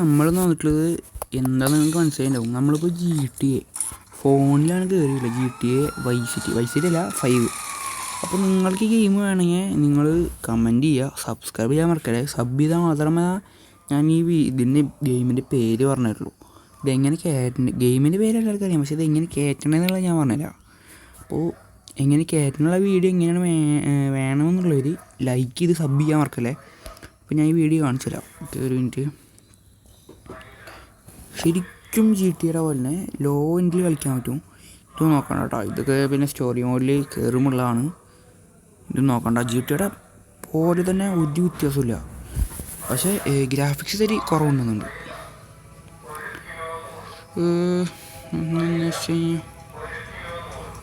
നമ്മളെന്ന് വന്നിട്ടുള്ളത് എന്താണെന്ന് നിങ്ങൾക്ക് മനസ്സിലായിട്ടുണ്ടാവും. നമ്മളിപ്പോൾ GTA ഫോണിലാണ് കയറിയില്ല. GTA വൈസിറ്റി അല്ല 5. അപ്പോൾ നിങ്ങൾക്ക് ഈ ഗെയിം വേണമെങ്കിൽ നിങ്ങൾ കമൻറ്റ് ചെയ്യുക, സബ്സ്ക്രൈബ് ചെയ്യാൻ മറക്കരുത്. സബ് ചെയ്താൽ മാത്രമേ ഞാൻ ഇതിൻ്റെ ഗെയിമിൻ്റെ പേര് പറഞ്ഞിട്ടുള്ളൂ. ഇതെങ്ങനെ ഗെയിമിൻ്റെ പേര് എല്ലാവർക്കും അറിയാം, പക്ഷേ ഇതെങ്ങനെ കയറ്റണമെന്നുള്ളത് ഞാൻ പറഞ്ഞുതരാം. അപ്പോൾ എങ്ങനെ കയറ്റാനുള്ള വീഡിയോ എങ്ങനെയാണ് വേണമെന്നുള്ളവർ ലൈക്ക് ചെയ്ത് സബ് ചെയ്യാൻ മറക്കല്ലേ. അപ്പോൾ ഞാൻ ഈ വീഡിയോ കാണിച്ചു തരാം. ഒരു മിനിറ്റ്. ശരിക്കും GTA പോലെ തന്നെ ലോ എൻഡിൽ കളിക്കാൻ പറ്റും. ഇത് നോക്കണ്ട കേട്ടോ, ഇതൊക്കെ പിന്നെ സ്റ്റോറി മോഡിൽ കയറുമുള്ളതാണ്. ഇത് നോക്കണ്ട, GTA പോലെ തന്നെ ഒരു വ്യത്യാസമില്ല. പക്ഷേ ഗ്രാഫിക്സ് ഇത്തിരി കുറവുണ്ടെന്നുണ്ട്.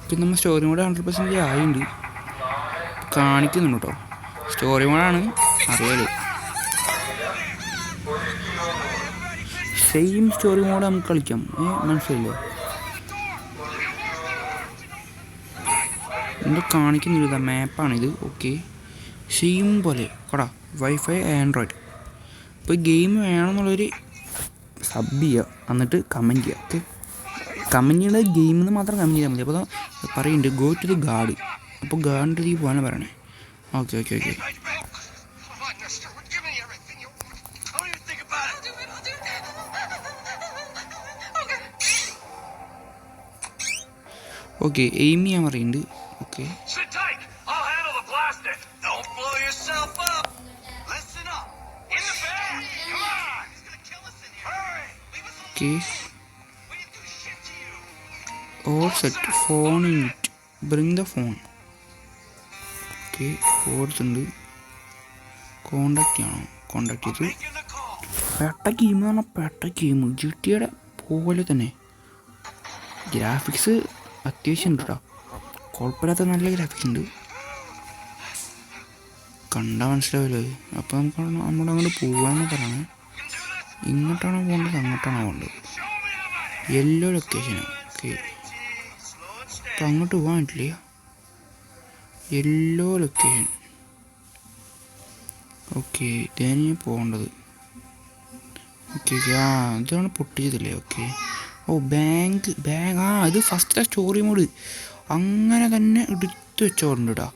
പിന്നെ നമ്മൾ സ്റ്റോറി മോഡ് 100% ആയിട്ടുണ്ട്, കാണിക്കുന്നുണ്ട് കേട്ടോ. സ്റ്റോറി മോഡാണ് അറിയാലോ. സെയിം സ്റ്റോറി മോഡ് നമുക്ക് കളിക്കാം, മനസ്സിലായില്ലേ? എന്ത് കാണിക്കുന്നില്ല, മാപ്പാണിത്. ഓക്കെ, സെയിം പോലെ കടാ വൈഫൈ ആൻഡ്രോയിഡ്. ഇപ്പോൾ ഗെയിം വേണമെന്നുള്ളൊരു സബ് ചെയ്യുക, എന്നിട്ട് കമൻറ്റ് ചെയ്യുക. ഓക്കെ, കമൻറ്റ് ചെയ്യേണ്ടത് ഗെയിമിൽ നിന്ന് മാത്രം കമൻറ്റ് ചെയ്താൽ മതി. അപ്പോൾ പറയുന്നുണ്ട് ഗോ ടു ദി ഗാർഡ്. അപ്പോൾ ഗാർഡിൻ്റെ ഈ പോകാനാണ് പറയണേ. ഓക്കെ. ഓക്കെ, എയിം ചെയ്യാൻ പറയുന്നുണ്ട്. Okay, or set phone in it, bring the phone. Okay, ഓർത്തുണ്ട്. കോണ്ടാക്ട് ചെയ്യണം. കോണ്ടാക്ട് ചെയ്ത് പെട്ട ഗെയിം എന്ന് പറഞ്ഞാൽ പെട്ട ഗെയിം. GTA പോലെ തന്നെ ഗ്രാഫിക്സ് അത്യാവശ്യം ഉണ്ട് കേട്ടോ, കുഴപ്പമില്ലാത്ത നല്ല ഗ്രാഫിക്സ് ഉണ്ട്. കണ്ടാൽ മനസ്സിലാവില്ല. അപ്പോൾ നമുക്ക് നമ്മളങ്ങോട്ട് പോകാമെന്ന് പറയണേ. ഇങ്ങോട്ടാണോ പോകേണ്ടത് അങ്ങോട്ടാണോ പോകേണ്ടത്? Yellow location. ഓക്കെ, അപ്പം അങ്ങോട്ട് പോകാൻ പറ്റില്ല. Yellow location. ഓക്കെ, ഇതാണ് പോകേണ്ടത്. ഓക്കെ, ഇതാണ് പൊട്ടിച്ചതല്ലേ? Okay, bank. ഇത് ഫസ്റ്റ് സ്റ്റോറി മോഡ് അങ്ങനെ തന്നെ എടുത്ത് വെച്ചോണ്ട് കേട്ടോ.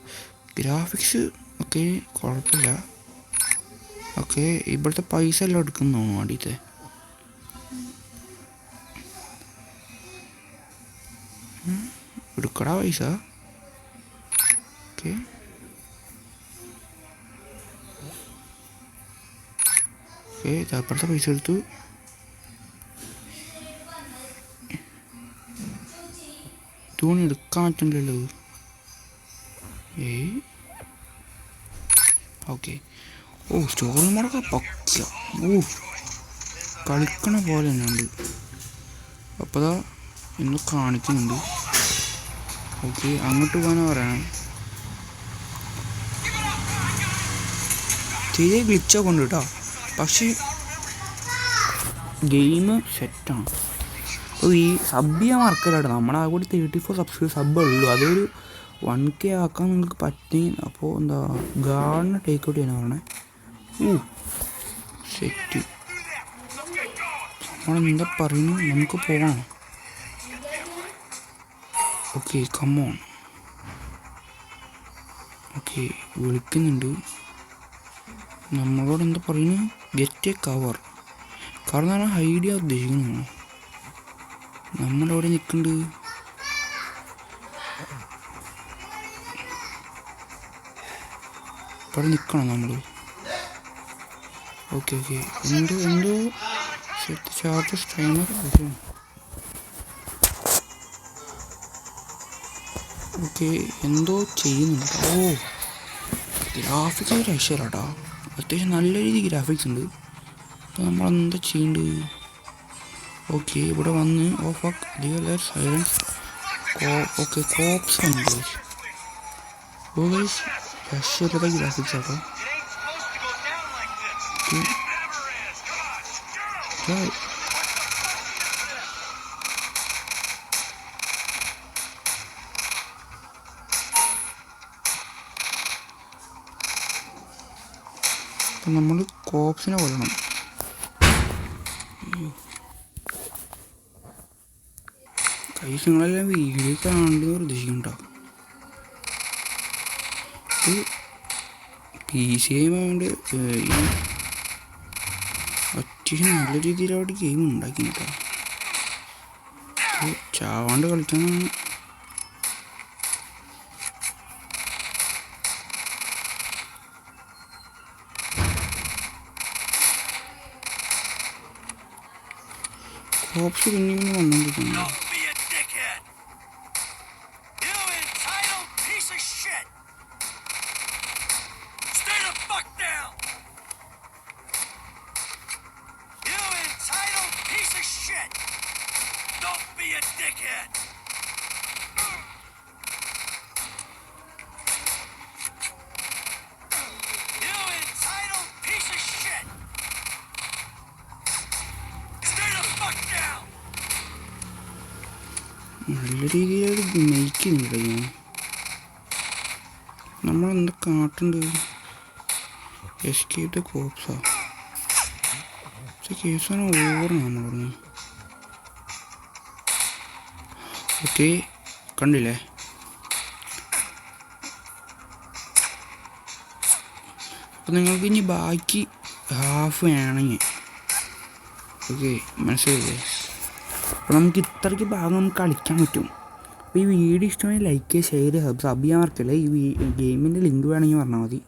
ഗ്രാഫിക്സ് ഓക്കെ, കുഴപ്പമില്ല. ഓക്കെ, ഇവിടുത്തെ പൈസ എല്ലാം എടുക്കുന്നു വേണ്ടിയിട്ട്. എടുക്കടാ പൈസ. ഓക്കെ, അപ്പുറത്തെ പൈസ എടുത്തു. ഇതുകൊണ്ട് എടുക്കാൻ പറ്റില്ലല്ലോ. ഓക്കെ, സ്റ്റോറി മോഡൊക്കെ പക്ക. കളിക്കണ പോലെ തന്നെ ഉണ്ട്. അപ്പോൾ ഇന്ന് കാണിക്കുന്നുണ്ട്. ഓക്കെ, അങ്ങോട്ട് പോകാനാണ് പറയണം. തീരെ ഗ്ലിച്ചൊക്കെ ഉണ്ട് കേട്ടോ, പക്ഷേ ഗെയിം സെറ്റാണ്. അപ്പോൾ ഈ സബ് ചെയ്യാൻ മറക്കലാട്ടോ. നമ്മുടെ ആ കൂടി 34 സബ്ബുള്ളൂ. അതൊരു 1K ആക്കാൻ നിങ്ങൾക്ക് പറ്റി. അപ്പോൾ എന്താ ഗാർഡിനെ ടേക്ക് ഔട്ട് ചെയ്യാനാണ് പറഞ്ഞത്. സെറ്റ്. നമ്മളെന്താ പറയുന്നു, നമുക്ക് പോകണം. Okay, come on. ഓക്കെ, വിളിക്കുന്നുണ്ട്. നമ്മളോട് എന്താ പറയുന്നു? Get A cover. കാരണം ഹൈഡ് ചെയ്യാൻ ഉദ്ദേശിക്കുന്നു. നമ്മളവിടെ നിൽക്കുന്നുണ്ട്. ഇവിടെ നിൽക്കണം നമ്മൾ. ഓക്കെ, എന്തോ ചാർജ് സ്ട്രെയിനർ. ഓക്കെ, എന്തോ ചെയ്യുന്നുണ്ട്. ഗ്രാഫിക്സ് രക്ഷയില്ലാട്ടോ, അത്യാവശ്യം നല്ല രീതിയിൽ ഗ്രാഫിക്സ് ഉണ്ട്. അപ്പോൾ നമ്മളെന്താ ചെയ്യേണ്ടത്? ഓക്കെ, ഇവിടെ വന്ന് സൈലൻസ്. ഓക്കെ, കോപ്സ് ഉണ്ട്. രക്ഷയില്ലാത്ത ഗ്രാഫിക്സ് ആട്ടോ. അപ്പം നമ്മൾ കോപ്സിനെ കൊല്ലണം. കൈസ് നിങ്ങളെല്ലാം വീഡിയോ കാണുന്നത് പ്രതീക്ഷിക്കണ്ടോ. ഇത് PC ആയതുകൊണ്ട് അത്യാവശ്യം നല്ല രീതിയിൽ അവിടെ ഗെയിം ഉണ്ടാക്കി കേട്ടോ. ചാവാണ്ട് കളിക്കാൻ കോപ്സ് പിന്നെയും വന്നോണ്ടിരിക്കുന്നു. നല്ല രീതിയിൽ മേക്ക് ചെയ്യുന്നുണ്ട് ഞാൻ. നമ്മളെന്താ കാട്ടുണ്ട്? എസ്കേപ്പ് ദ കോപ്സാ കേസാണ് ഓവർ നമ്മളൊന്ന്. ഓക്കെ കണ്ടില്ലേ? അപ്പം നിങ്ങൾക്ക് ഇനി ബാക്കി ഹാഫ് വേണമെങ്കിൽ ഓക്കെ മനസ്സിലായില്ലേ? അപ്പോൾ നമുക്ക് ഇത്രയ്ക്ക് ഭാഗം നമുക്ക് കളിക്കാൻ പറ്റും. അപ്പോൾ ഈ വീഡിയോ ഇഷ്ടമായി ലൈക്ക് ചെയ്യുക, ഷെയർ ചെയ്യുക, സബ് ചെയ്യാൻ മറക്കല്ലേ. ഈ ഗെയിമിൻ്റെ ലിങ്ക് വേണമെങ്കിൽ പറഞ്ഞാൽ മതി.